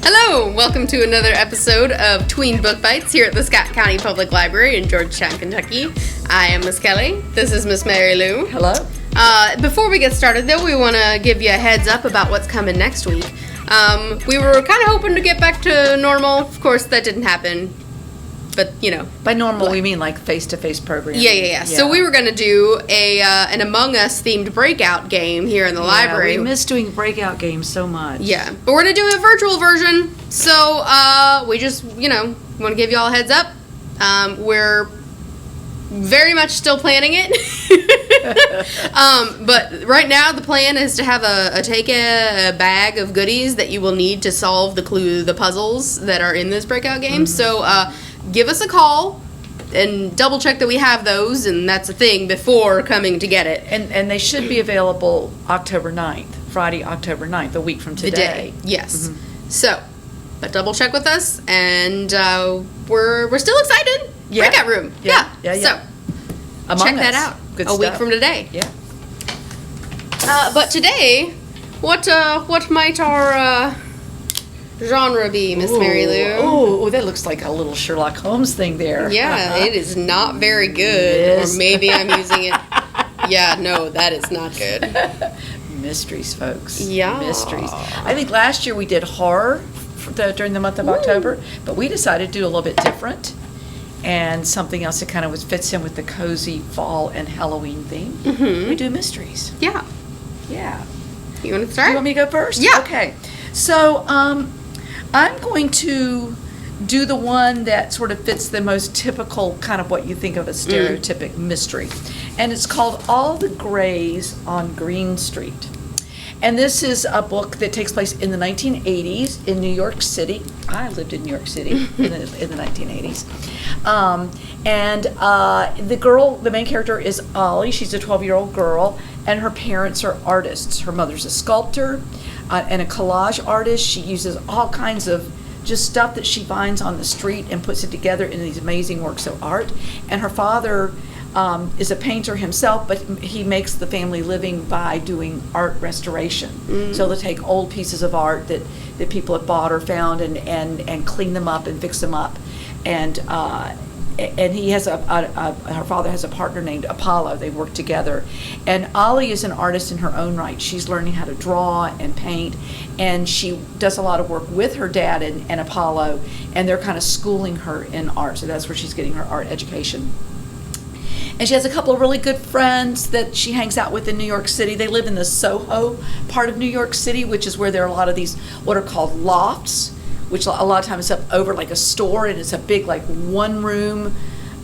Hello, welcome to another episode of Tween Book Bites here at the Scott County Public Library in Georgetown, Kentucky. I am Miss Kelly. This is Miss Mary Lou. Hello. Before we get started, though, we want to give you a heads up about what's coming next week. We were kind of hoping to get back to normal. Of course, that didn't happen. But, you know. By normal, we mean like face-to-face programming. Yeah. So we were going to do an Among Us themed breakout game here in the library. We miss doing breakout games so much. Yeah, but we're going to do a virtual version. So we just, want to give you all a heads up. We're very much still planning it. But right now the plan is to have take a bag of goodies that you will need to solve the puzzles that are in this breakout game. Mm-hmm. So give us a call and double check that we have those, and that's a thing before coming to get it. And they should be available October 9th, Friday, October 9th, a week from today. The day, yes. Mm-hmm. So, but double check with us, and we're still excited. Yeah. Breakout room. Yeah. So, check that out. Good a week from today. Yeah. But today, what might our genre be, Miss Mary Lou? Oh, that looks like a little Sherlock Holmes thing there. Yeah, It is not very good. Yes. Or maybe I'm using it. Yeah, no, that is not good. Mysteries, folks. Yeah. Mysteries. I think last year we did horror during the month of October, but we decided to do a little bit different. And something else that kind of fits in with the cozy fall and Halloween theme. Mm-hmm. We do mysteries. Yeah. You want to start? You want me to go first? Yeah. Okay. So I'm going to do the one that sort of fits the most typical kind of what you think of a stereotypic mystery. And it's called All the Grays on Green Street. And this is a book that takes place in the 1980s in New York City. I lived in New York City in the 1980s. The main character is Ollie. She's a 12-year-old girl, and her parents are artists. Her mother's a sculptor and a collage artist. She uses all kinds of just stuff that she finds on the street and puts it together in these amazing works of art. And her father is a painter himself, but he makes the family living by doing art restoration. Mm-hmm. So they'll take old pieces of art that people have bought or found and clean them up and fix them up. And he has her father has a partner named Apollo. They work together. And Ollie is an artist in her own right. She's learning how to draw and paint, and she does a lot of work with her dad and Apollo, and they're kind of schooling her in art. So that's where she's getting her art education. And she has a couple of really good friends that she hangs out with in New York City. They live in the Soho part of New York City, which is where there are a lot of these what are called lofts, which a lot of times it's up over like a store, and it's a big like one-room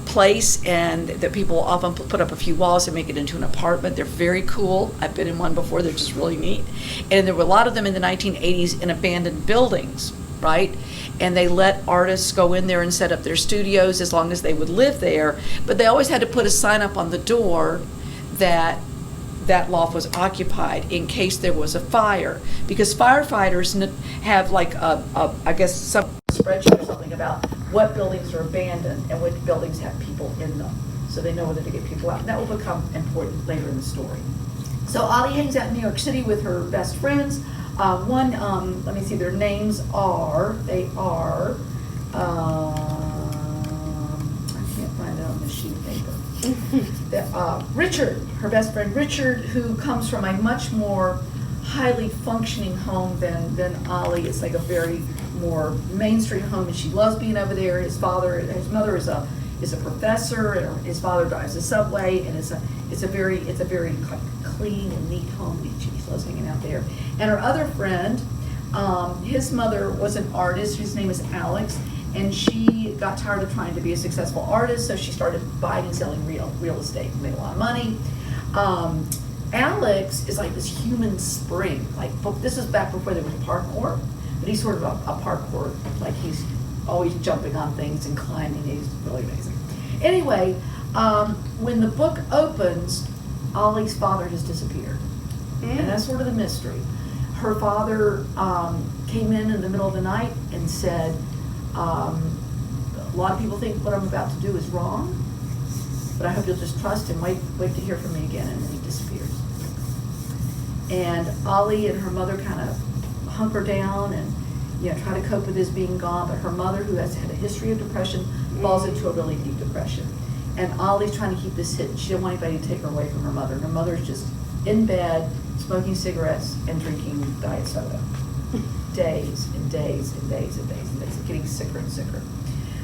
place, and that people often put up a few walls and make it into an apartment. They're very cool. I've been in one before. They're just really neat. And there were a lot of them in the 1980s in abandoned buildings, right? And they let artists go in there and set up their studios as long as they would live there. But they always had to put a sign up on the door that loft was occupied in case there was a fire. Because firefighters have like I guess some spreadsheet or something about what buildings are abandoned and what buildings have people in them. So they know whether to get people out. And that will become important later in the story. So Ollie hangs out in New York City with her best friends. Let me see, their names are, I can't find it on the sheet of paper. Richard, her best friend Richard, who comes from a much more highly functioning home than Ollie. It's like a very more mainstream home, and she loves being over there. His mother is a professor, and his father drives a subway, and it's a very clean and neat home. She loves hanging out there. And her other friend, his mother was an artist whose name is Alex, and she got tired of trying to be a successful artist, so she started buying and selling real estate, made a lot of money. Alex is like this human spring. Like, this is back before there was parkour, but he's sort of a parkour, like he's always jumping on things and climbing. He's really amazing. Anyway, when the book opens, Ollie's father has disappeared. And that's sort of the mystery. Her father came in the middle of the night and said, a lot of people think what I'm about to do is wrong, but I hope you'll just trust him. Wait to hear from me again. And then he disappears. And Ollie and her mother kind of hunker down and, try to cope with his being gone. But her mother, who has had a history of depression, falls into a really deep depression. And Ollie's trying to keep this hidden. She doesn't want anybody to take her away from her mother. Her mother's just in bed, smoking cigarettes and drinking diet soda. Days and days and days and days and days, and getting sicker and sicker.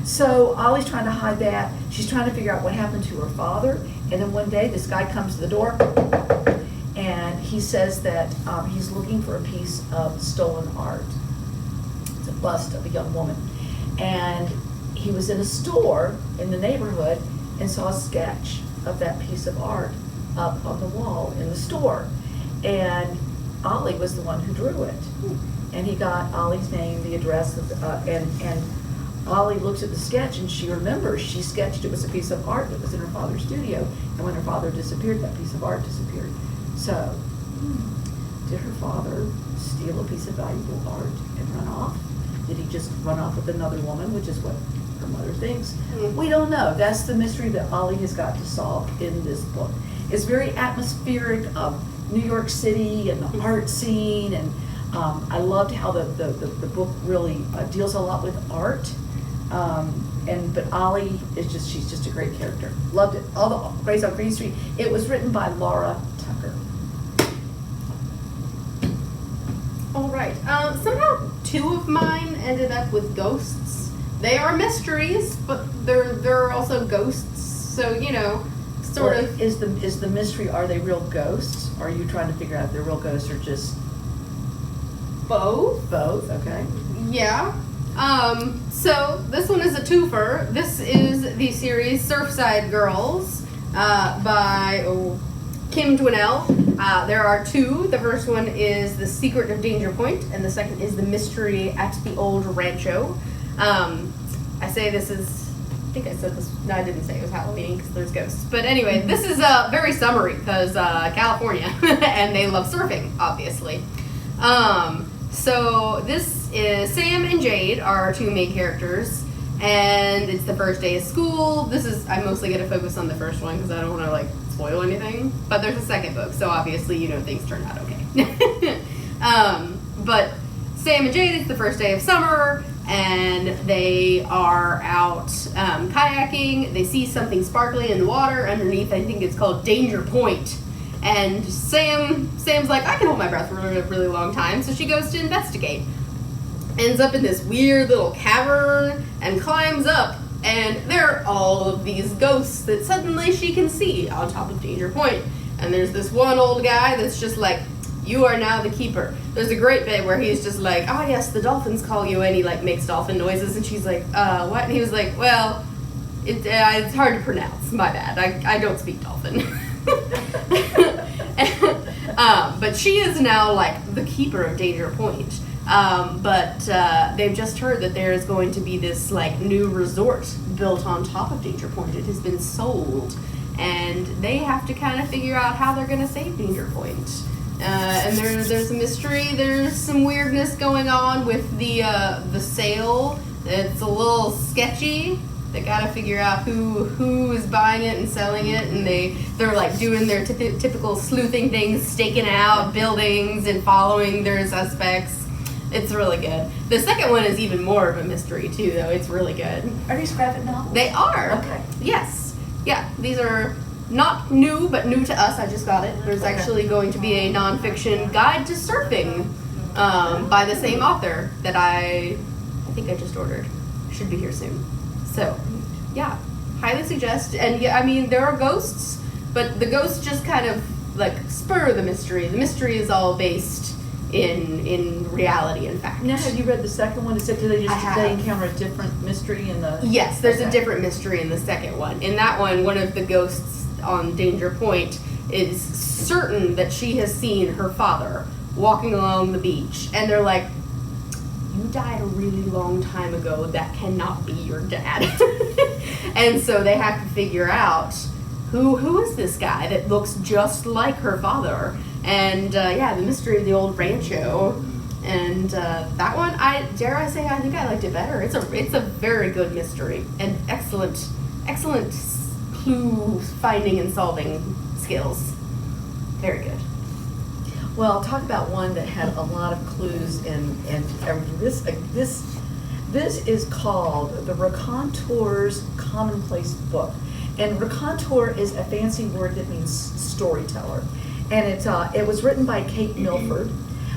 So Ollie's trying to hide that. She's trying to figure out what happened to her father. And then one day, this guy comes to the door, and he says that he's looking for a piece of stolen art. It's a bust of a young woman. And he was in a store in the neighborhood and saw a sketch of that piece of art up on the wall in the store. And Ollie was the one who drew it. And he got Ollie's name, the address, and Ollie looks at the sketch, and she remembers she sketched it was a piece of art that was in her father's studio, and when her father disappeared, that piece of art disappeared. So, did her father steal a piece of valuable art and run off? Did he just run off with another woman, which is what her mother thinks? We don't know. That's the mystery that Ollie has got to solve in this book. It's very atmospheric of New York City and the art scene, and I loved how the book really deals a lot with art. But Ollie she's just a great character. Loved it. All the Grace on Green Street. It was written by Laura Tucker. All right. Somehow 2 of mine ended up with ghosts. They are mysteries, but there are also ghosts. So sort of. Is the mystery? Are they real ghosts? Or are you trying to figure out if they're real ghosts or just both? Both. Okay. Yeah. So this one is a twofer. This is the series Surfside Girls by Kim Dwinell. There are 2. The first one is The Secret of Danger Point, and the second is The Mystery at the Old Rancho. I say this is, I think I said this, no, I didn't say it was Halloween because there's ghosts. But anyway, this is very summery because California, and they love surfing, obviously. So this is Sam and Jade are our 2 main characters, and it's the first day of school. I'm mostly going to focus on the first one because I don't want to spoil anything, but there's a second book, so obviously things turn out okay. But Sam and Jade, it's the first day of summer, and they are out kayaking. They see something sparkly in the water underneath. I think it's called Danger Point. And Sam's like, I can hold my breath for a really long time, so she goes to investigate. Ends up in this weird little cavern and climbs up, and there are all of these ghosts that suddenly she can see on top of Danger Point. And there's this one old guy that's just like, you are now the keeper. There's a great bit where he's just like, oh yes, the dolphins call you, and he makes dolphin noises, and she's like, what? And he was like, well, it's hard to pronounce, my bad, I don't speak dolphin. But she is now the keeper of Danger Point. But they've just heard that there is going to be this new resort built on top of Danger Point. It has been sold, and they have to kind of figure out how they're going to save Danger Point. And there's a mystery. There's some weirdness going on with the sale. It's a little sketchy. They gotta figure out who is buying it and selling it, and they're doing their typical sleuthing things, staking out buildings and following their suspects. It's really good. The second one is even more of a mystery too, though. It's really good. Are these graphic novels? They are. Okay. Yes. Yeah. These are not new, but new to us. I just got it. There's actually going to be a nonfiction guide to surfing by the same author that I think I just ordered. Should be here soon. So, yeah, highly suggest. And yeah, I mean, there are ghosts, but the ghosts just kind of spur the mystery. The mystery is all based in reality and fact. Now, have you read the second one? Did they encounter a different mystery in the? Yes, there's a different mystery in the second one. In that one of the ghosts on Danger Point is certain that she has seen her father walking along the beach, and they're like, you died a really long time ago, that cannot be your dad. And so they have to figure out who is this guy that looks just like her father. And the mystery of the old rancho. And that one, I think I liked it better. It's a very good mystery and excellent clue finding and solving skills. Very good. Well, talk about one that had a lot of clues and everything. This is called the Raconteur's Commonplace Book. And raconteur is a fancy word that means storyteller. And it was written by Kate Milford,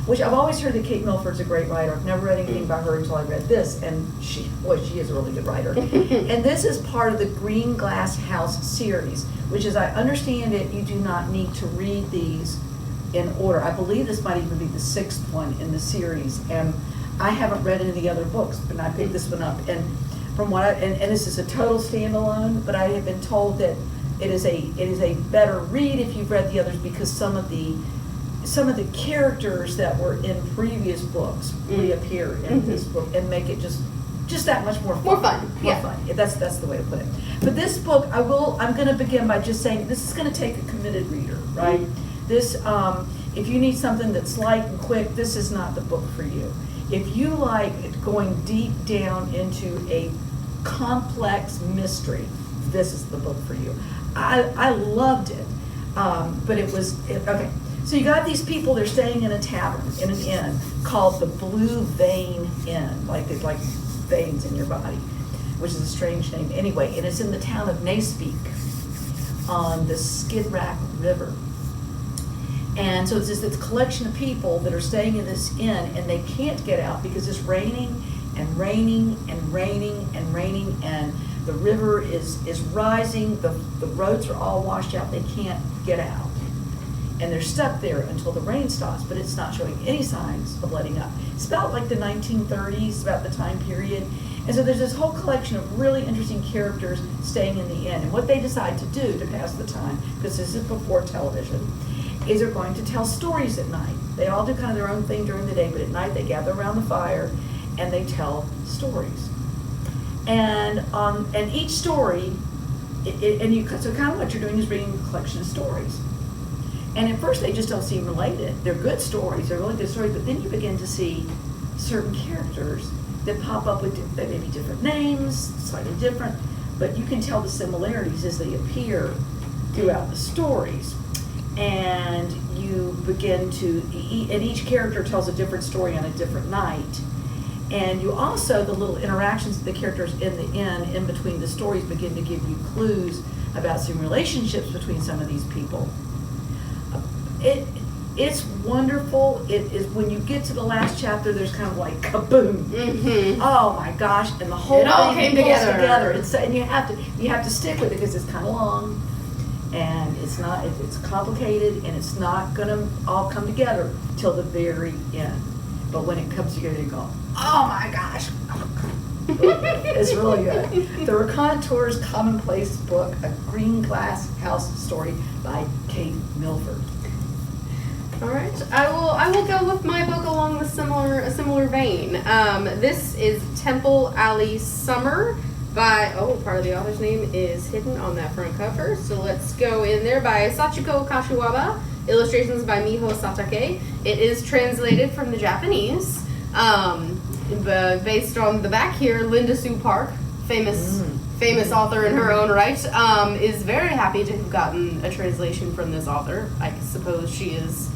which I've always heard that Kate Milford's a great writer. I've never read anything by her until I read this, and she is a really good writer. And this is part of the Green Glass House series, which, as I understand it, you do not need to read these in order. I believe this might even be the 6th one in the series, and I haven't read any of the other books, but I picked this one up. And from what and this is a total standalone, but I have been told that it is a better read if you've read the others, because some of the characters that were in previous books reappear in this book and make it just that much more fun. More fun. More fun. That's the way to put it. But this book, I'm going to begin by just saying this is going to take a committed reader, right? This, if you need something that's light and quick, this is not the book for you. If you like going deep down into a complex mystery, this is the book for you. I loved it, but okay. So you got these people, they're staying in a tavern, in an inn, called the Blue Vein Inn, like there's like veins in your body, which is a strange name anyway, and it's in the town of Nacepeak on the Skid Rack River. And so it's this collection of people that are staying in this inn, and they can't get out because it's raining and raining and raining and raining, and the river is rising, the roads are all washed out, they can't get out. And they're stuck there until the rain stops, but it's not showing any signs of letting up. It's about like the 1930s, about the time period. And so there's this whole collection of really interesting characters staying in the inn. And what they decide to do to pass the time, because this is before television, is they're going to tell stories at night. They all do kind of their own thing during the day, but at night they gather around the fire and they tell stories. And each story, so kind of what you're doing is reading a collection of stories. And at first they just don't seem related. They're good stories, they're really good stories, but then you begin to see certain characters that pop up with that may be different names, slightly different, but you can tell the similarities as they appear throughout the stories. And you begin to, and each character tells a different story on a different night. And you also, the little interactions of the characters in the inn, in between the stories, begin to give you clues about some relationships between some of these people. It's wonderful. It is, when you get to the last chapter, there's kind of like kaboom. Mm-hmm. Oh my gosh! And the whole thing came together. And you have to stick with it because it's kind of long, and it's complicated, and it's not gonna all come together till the very end. But when it comes together, you go, oh my gosh! It's really good. The Raconteur's Commonplace Book, a Green Glass House story by Kate Milford. All right, I will go with my book along a similar vein. This is Temple Alley Summer by, part of the author's name is hidden on that front cover, so let's go in there, by Sachiko Kashiwaba, illustrations by Miho Satake. It is translated from the Japanese, based on the back here. Linda Sue Park, famous author in her own right, is very happy to have gotten a translation from this author. I suppose she's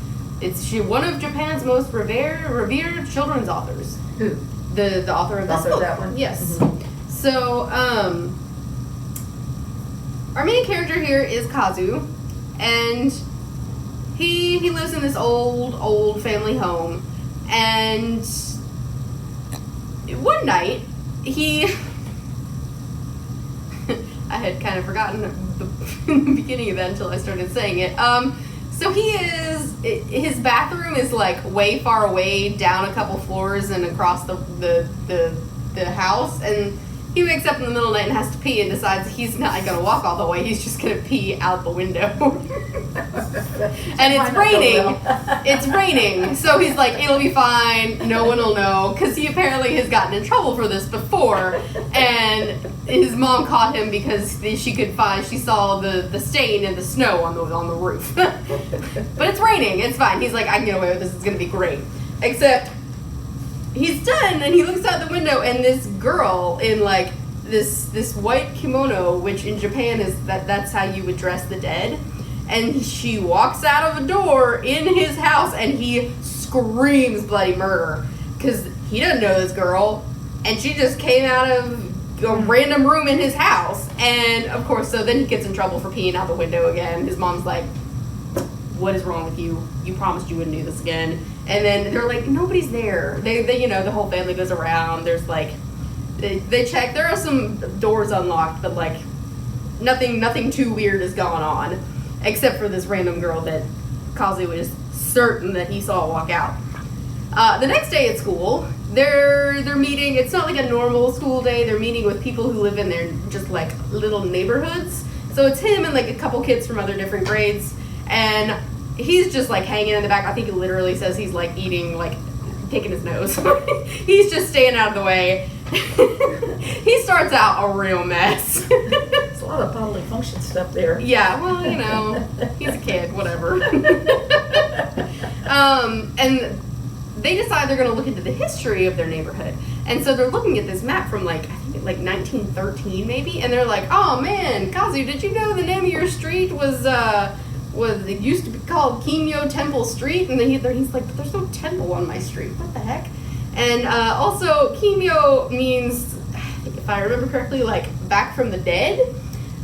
one of Japan's most revered children's authors. Who? The author of this book. That one? Yes. Mm-hmm. So, our main character here is Kazu, and he lives in this old family home, and one night I had kind of forgotten the beginning of that until I started saying it. So his bathroom is like way far away, down a couple floors and across the house, and he wakes up in the middle of the night and has to pee and decides he's not going to walk all the way, he's just going to pee out the window. And it's raining. It's raining. So he's like, it'll be fine, no one will know, because he apparently has gotten in trouble for this before, and his mom caught him because she saw the stain in the snow on the roof. But it's raining, it's fine. He's like, I can get away with this, it's going to be great. Except he's done, and he looks out the window, and this girl in like this white kimono, which in Japan is that's how you would dress the dead, And she walks out of a door in his house, and he screams bloody murder because he doesn't know this girl, and she just came out of a random room in his house. And of course, so then he gets in trouble for peeing out the window again. His mom's like, what is wrong with you? You promised you wouldn't do this again. And then they're like, nobody's there. They you know, the whole family goes around. There's like, they check. There are some doors unlocked, but like nothing too weird has gone on, except for this random girl that Kazu is certain that he saw walk out. The next day at school, they're meeting. It's not like a normal school day. They're meeting with people who live in their just like little neighborhoods. So it's him and like a couple kids from other different grades, and he's just like hanging in the back. I think he literally says he's like eating, like picking his nose. He's just staying out of the way. He starts out a real mess. There's a lot of bodily function stuff there. Yeah, well, you know, he's a kid, whatever. And they decide they're going to look into the history of their neighborhood. And so they're looking at this map from like, I think like 1913 maybe, and they're like, oh man, Kazu, did you know the name of your street was it used to be called Kimyo Temple Street? And then he's like, but there's no temple on my street, what the heck? And also, Kimyo means, if I remember correctly, like back from the dead.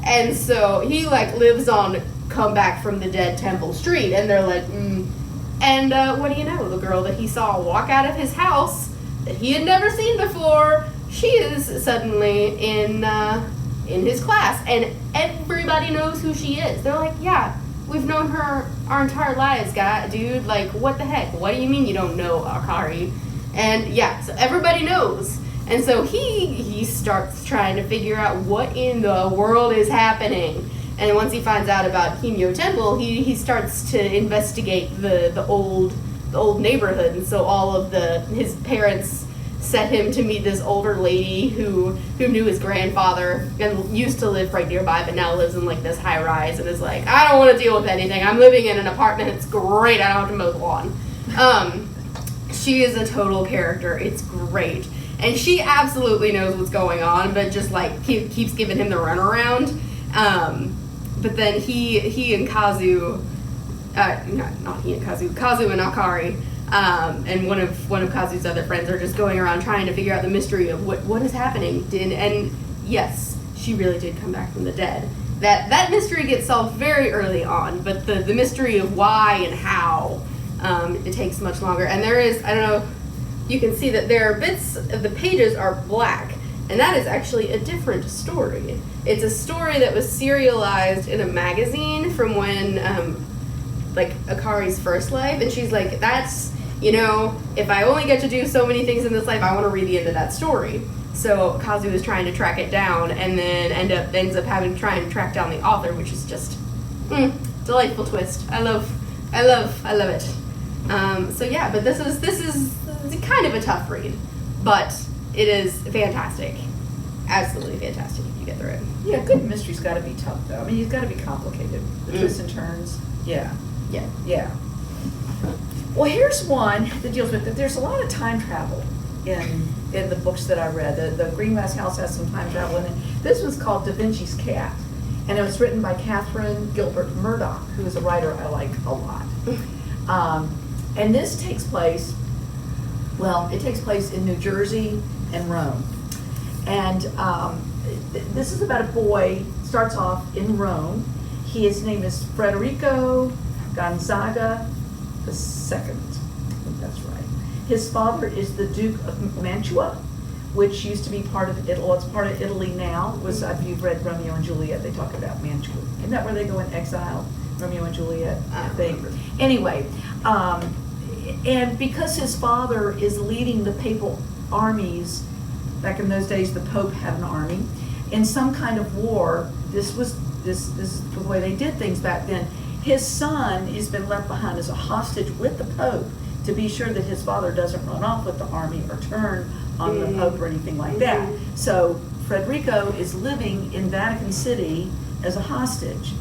And so he like lives on come back from the dead Temple Street. And they're like, And what do you know? The girl that he saw walk out of his house that he had never seen before, she is suddenly in his class. And everybody knows who she is. They're like, yeah, we've known her our entire lives, dude. Like, what the heck? What do you mean you don't know Akari? And yeah, so everybody knows. And so he starts trying to figure out what in the world is happening. And once he finds out about Kimyo Temple, he starts to investigate the old neighborhood. And so all of his parents set him to meet this older lady who knew his grandfather and used to live right nearby, but now lives in like this high rise and is like, I don't want to deal with anything. I'm living in an apartment. It's great. I don't have to mow the lawn. She is a total character. It's great. And she absolutely knows what's going on, but just like keeps giving him the runaround. But then he and Kazu, not he and Kazu and Akari, and one of Kazu's other friends are just going around trying to figure out the mystery of what is happening. And yes, she really did come back from the dead. That mystery gets solved very early on, but the mystery of why and how, it takes much longer. And there is, I don't know, you can see that there are bits of the pages are black, and that is actually a different story. It's a story that was serialized in a magazine from when, like, Akari's first life, and she's like, that's, you know, if I only get to do so many things in this life, I want to read the end of that story. So Kazu is trying to track it down, and then ends up having to try and track down the author, which is just delightful twist. I love it. So yeah, but this is kind of a tough read, but it is fantastic, absolutely fantastic if you get through it. Yeah, good mystery's got to be tough though. I mean, it's got to be complicated. The twists and turns. Yeah. Well, here's one that deals with that. There's a lot of time travel in the books that I read. The Green Glass House has some time travel in it. This one's called Vincis Cat, and it was written by Catherine Gilbert Murdoch, who is a writer I like a lot. And this takes place, it takes place in New Jersey and Rome. And this is about a boy, starts off in Rome. His name is Federico Gonzaga II. I think that's right. His father is the Duke of Mantua, which used to be part of Italy. Well, it's part of Italy now. If you've read Romeo and Juliet, they talk about Mantua. Isn't that where they go in exile? Romeo and Juliet, I think. Anyway, and because his father is leading the papal armies, back in those days the Pope had an army, in some kind of war, this is the way they did things back then. His son has been left behind as a hostage with the Pope to be sure that his father doesn't run off with the army or turn on the Pope or anything like that. So Federico is living in Vatican City as a hostage.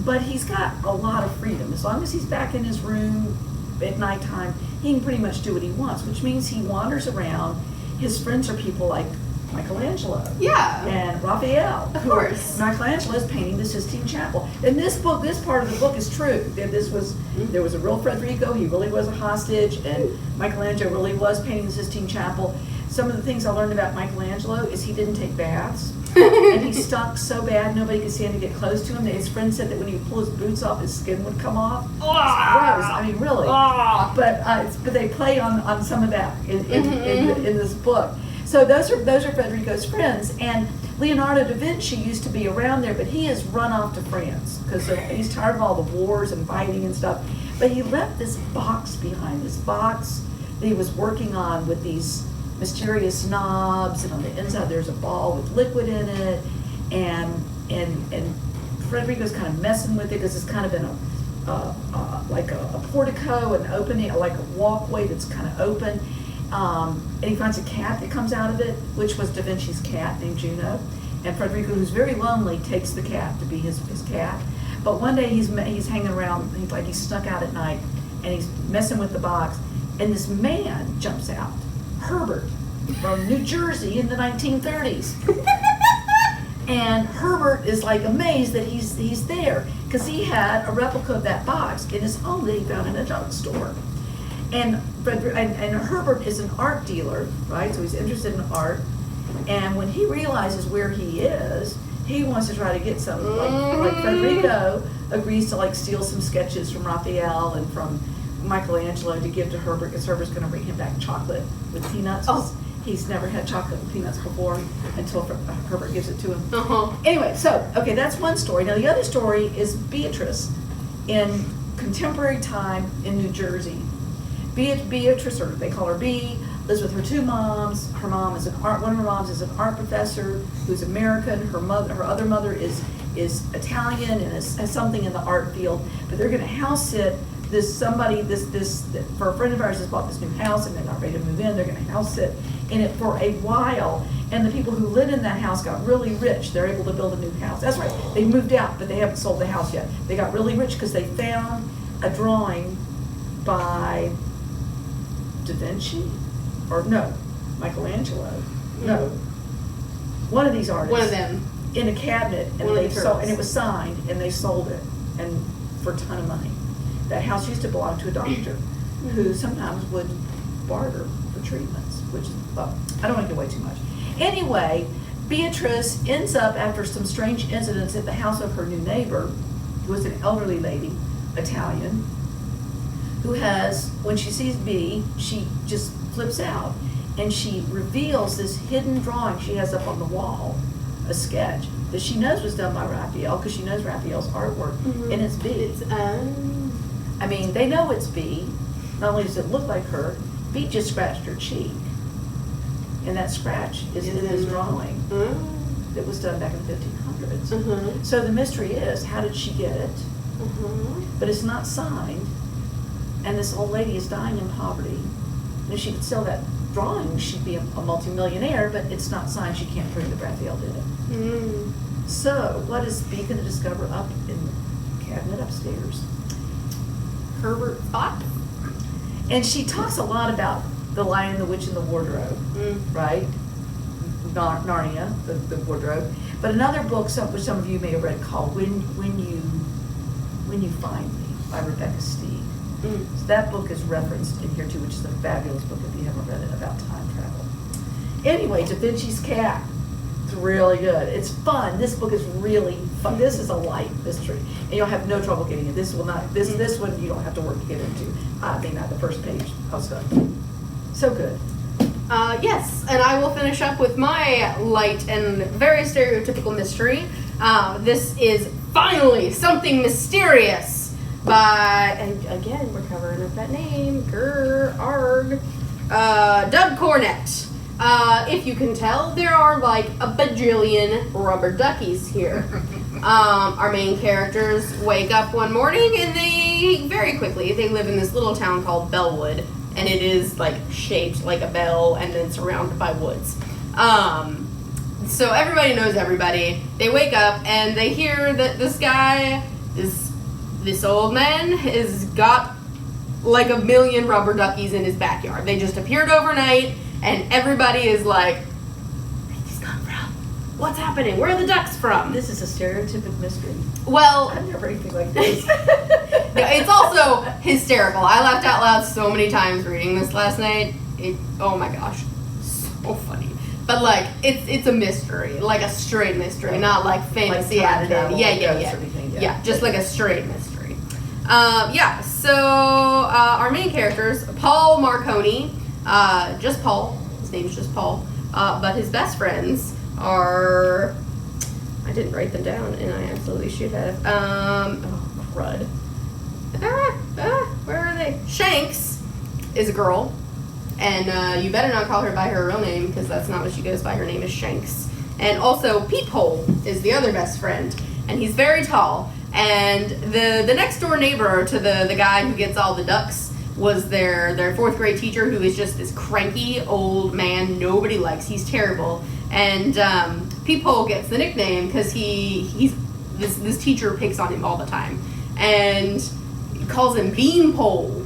But he's got a lot of freedom. As long as he's back in his room at nighttime, he can pretty much do what he wants, which means he wanders around. His friends are people like Michelangelo. Yeah. And Raphael. Of course. Michelangelo is painting the Sistine Chapel. And this part of the book is true. That there was a real Federico, he really was a hostage, and Michelangelo really was painting the Sistine Chapel. Some of the things I learned about Michelangelo is he didn't take baths. And he stunk so bad nobody could stand to get close to him. His friend said that when he would pull his boots off, his skin would come off. It's gross. I mean, really. But they play on some of that in this book. So those are Federico's friends, and Leonardo da Vinci used to be around there, but he has run off to France because he's tired of all the wars and fighting and stuff. But he left this box behind, this box that he was working on with these mysterious knobs, and on the inside there's a ball with liquid in it, and Federico's kind of messing with it because it's kind of in a portico, and opening, like a walkway that's kind of open. And he finds a cat that comes out of it, which was Da Vinci's cat named Juno. And Federico, who's very lonely, takes the cat to be his cat. But one day he's hanging around, he's snuck out at night, and he's messing with the box, and this man jumps out, Herbert, from New Jersey in the 1930s. And Herbert is like amazed that he's there, because he had a replica of that box in his home that he found in a junk store. And Herbert is an art dealer, right? So he's interested in art. And when he realizes where he is, he wants to try to get some. Like Federico agrees to steal some sketches from Raphael and from Michelangelo to give to Herbert, because Herbert's going to bring him back chocolate with peanuts. Oh. He's never had chocolate with peanuts before until Herbert gives it to him. Uh-huh. Anyway, okay, that's one story. Now the other story is Beatrice in contemporary time in New Jersey. Beatrice, or they call her B, lives with her two moms. Her mom is one of her moms is an art professor who's American. Her other mother is Italian and has something in the art field. But they're going to house sit for a friend of ours has bought this new house, and they're not ready to move in. They're going to house sit in it for a while. And the people who live in that house got really rich. They're able to build a new house. That's right. They moved out, but they haven't sold the house yet. They got really rich because they found a drawing by Da Vinci, or no, Michelangelo, no, one of these artists, one of them, in a cabinet, and and it was signed, and they sold it, and for a ton of money. That house used to belong to a doctor, who sometimes would barter for treatments, which I don't want to give away too much. Anyway, Beatrice ends up, after some strange incidents, at the house of her new neighbor, who was an elderly lady, Italian, who has, when she sees B, she just flips out, and she reveals this hidden drawing she has up on the wall, a sketch that she knows was done by Raphael, because she knows Raphael's artwork, and it's B. I mean, they know it's B. Not only does it look like her, B just scratched her cheek, and that scratch is in this drawing that was done back in the 1500s. So the mystery is, how did she get it? But it's not signed. And this old lady is dying in poverty. And if she could sell that drawing, she'd be a multimillionaire, but it's not signed. She can't prove that Raphael did it. So, what is B going to discover up in the cabinet upstairs? Herbert thought. And she talks a lot about The Lion, the Witch, and the Wardrobe, right? Narnia, the wardrobe. But another book, which some of you may have read, called When You Find Me, by Rebecca Steed. So that book is referenced in here too, which is a fabulous book if you haven't read it, about time travel. Anyway, Da Vinci's Cat. It's really good. It's fun. This book is really fun. This is a light mystery, and you'll have no trouble getting it. This will not. This one you don't have to work to get into. I think not the first page. I was done. So good. Yes, and I will finish up with my light and very stereotypical mystery. This is finally something mysterious. And again, we're covering up that name, Doug Cornett. If you can tell, there are like a bajillion rubber duckies here. Our main characters wake up one morning, and they live in this little town called Bellwood, and it is like shaped like a bell, and then surrounded by woods. So everybody knows everybody. They wake up and they hear that this old man has got like 1 million rubber duckies in his backyard. They just appeared overnight, and everybody is like, What's happening? Where are the ducks from? This is a stereotypic mystery. Well, I've never heard anything like this. it's also hysterical. I laughed out loud so many times reading this last night. Oh my gosh, so funny. But like, it's a mystery, like a straight mystery, not like fantasy added in. Yeah, just like a straight mystery. So our main characters, Paul Marconi, just Paul. His name's just Paul. But his best friends are, I didn't write them down, and I absolutely should have. Crud. Where are they? Shanks is a girl, and you better not call her by her real name, because that's not what she goes by. Her name is Shanks. And also, Peephole is the other best friend, and he's very tall. And the next door neighbor to the guy who gets all the ducks was their fourth grade teacher, who is just this cranky old man nobody likes. He's terrible. And Peephole gets the nickname because this teacher picks on him all the time, and he calls him Beanpole.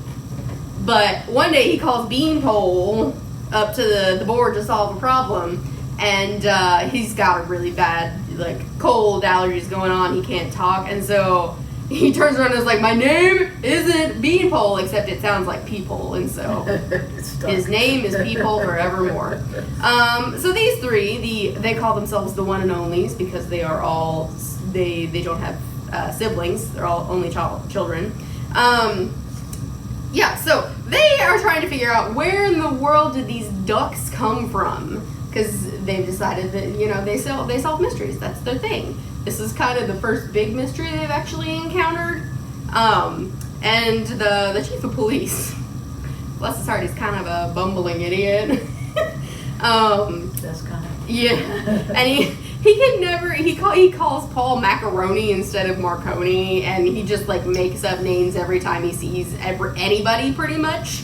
But one day he calls Beanpole up to the board to solve a problem, and he's got a really bad like cold, allergies going on. He can't talk, and so he turns around and is like, "My name isn't Beanpole, except it sounds like Peephole," and so his name is Peephole forevermore. So these three, they call themselves the one and onlys because they are all they don't have siblings. They're all only children. So they are trying to figure out where in the world did these ducks come from, because they've decided that they solve mysteries. That's their thing. This is kind of the first big mystery they've actually encountered. And the chief of police, bless his heart, he's kind of a bumbling idiot. That's kind of. Yeah, and he calls Paul Macaroni instead of Marconi, and he just like makes up names every time he sees anybody pretty much.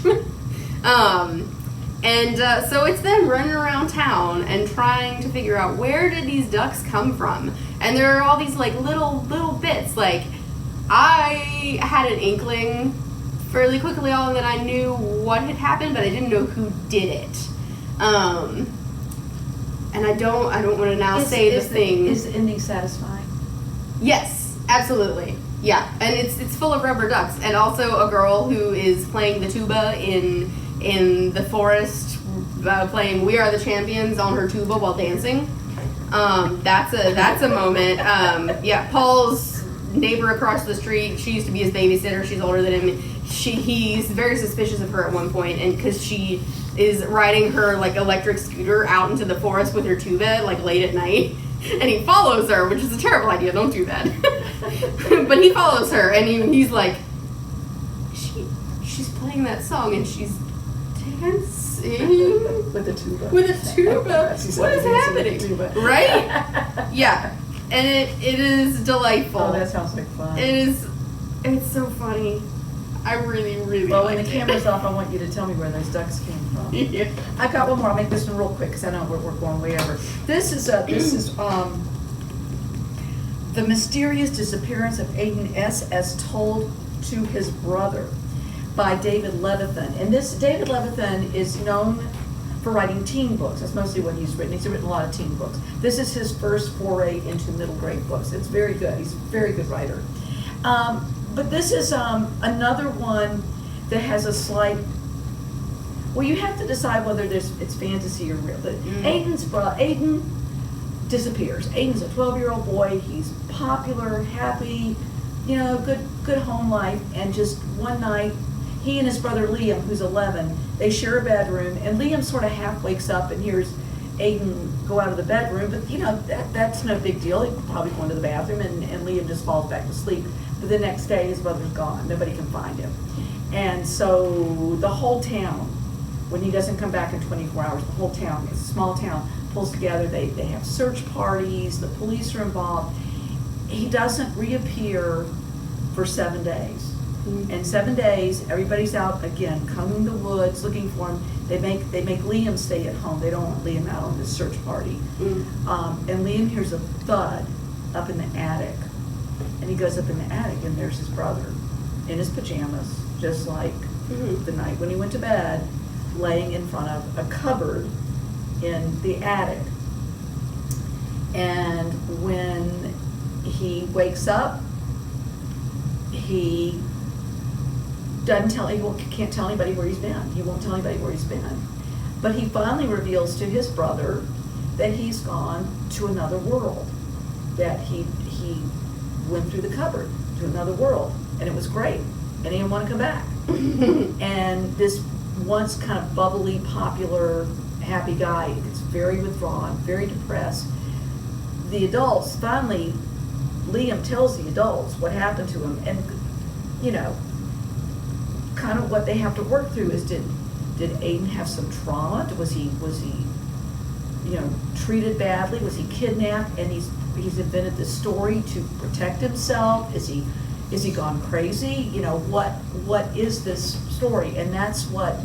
So it's them running around town and trying to figure out where did these ducks come from. And there are all these like little bits. Like, I had an inkling fairly quickly on that I knew what had happened, but I didn't know who did it. And I don't want to now say the thing. Is the ending satisfying? Yes, absolutely. Yeah, and it's full of rubber ducks, and also a girl who is playing the tuba in the forest, playing "We Are the Champions" on her tuba while dancing. That's a moment. Paul's neighbor across the street, she used to be his babysitter. She's older than him. He's very suspicious of her at one point, and because she is riding her like electric scooter out into the forest with her tuba like late at night, and he follows her, which is a terrible idea. Don't do that. But he follows her, and he's like, she's playing that song, and she's dancing with a tuba. What is happening? Right? Yeah. And it is delightful. Oh, that sounds like fun. It's so funny. I really, really Well, when the camera's off, I want you to tell me where those ducks came from. Yeah. I've got one more. I'll make this one real quick because I know we're going way over. This is The Mysterious Disappearance of Aiden S. as told to his brother by David Levithan. And this David Levithan is known for writing teen books. That's mostly what he's written. He's written a lot of teen books. This is his first foray into middle grade books. It's very good. He's a very good writer. But this is another one that has a slight. Well, you have to decide whether it's fantasy or real. But Aiden disappears. Aiden's a 12-year-old boy. He's popular, happy, good home life. And just one night, he and his brother Liam, who's 11, they share a bedroom. And Liam sort of half wakes up and hears Aiden go out of the bedroom. But that's no big deal. He probably going to the bathroom, and Liam just falls back to sleep. But the next day, his brother's gone. Nobody can find him. And so the whole town, when he doesn't come back in 24 hours, the whole town, it's a small town, pulls together. They have search parties. The police are involved. He doesn't reappear for 7 days. And 7 days, everybody's out again, combing the woods, looking for him. They make Liam stay at home. They don't want Liam out on this search party. And Liam hears a thud up in the attic. And he goes up in the attic, and there's his brother in his pajamas, just like the night when he went to bed, laying in front of a cupboard in the attic. And when he wakes up, he can't tell anybody where he's been. He won't tell anybody where he's been. But he finally reveals to his brother that he's gone to another world, that he went through the cupboard to another world, and it was great, and he didn't want to come back. And this once kind of bubbly, popular, happy guy gets very withdrawn, very depressed. The adults, finally, Liam tells the adults what happened to him, and, you know, kind of what they have to work through is, did Aiden have some trauma? Was he, you know, treated badly? Was he kidnapped? And he's invented this story to protect himself? Is he gone crazy? You know, what is this story? And that's what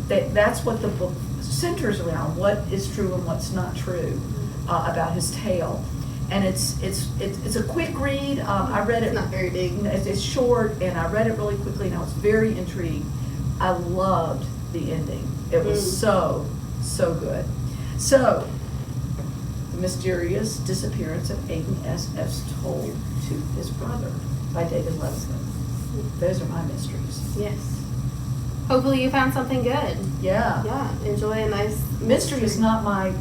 the book centers around. What is true and what's not true about his tale. And it's a quick read. I read it. It's not very big. It's short, and I read it really quickly, and I was very intrigued. I loved the ending. It was so good. So, The Mysterious Disappearance of Aiden S.F. Told to His Brother by David Leslie. Those are my mysteries. Yes. Hopefully you found something good. Yeah. Yeah. Enjoy a nice Mystery is not my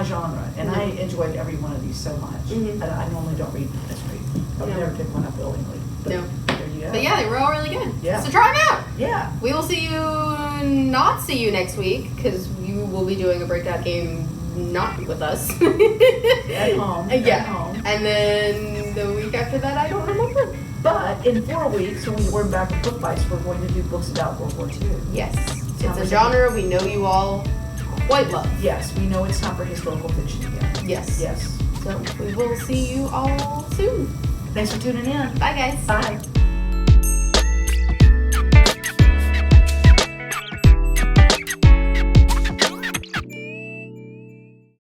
genre, and I enjoyed every one of these so much. Mhm. I normally don't read mystery. I would No. never pick one up willingly. But No. there you go. But yeah, they were all really good. Yeah. So try them out. Yeah. We will see you next week, because you will be doing a breakout game not with us. At home. Yeah. At home. And then the week after that, I don't remember. But in 4 weeks, when we're back with Book Bites, we're going to do books about World War II. Yes. It's a genre we know you all quite love. Yes, we know it's time for historical fiction again. Yes. Yes. So we will see you all soon. Thanks for tuning in. Bye, guys. Bye.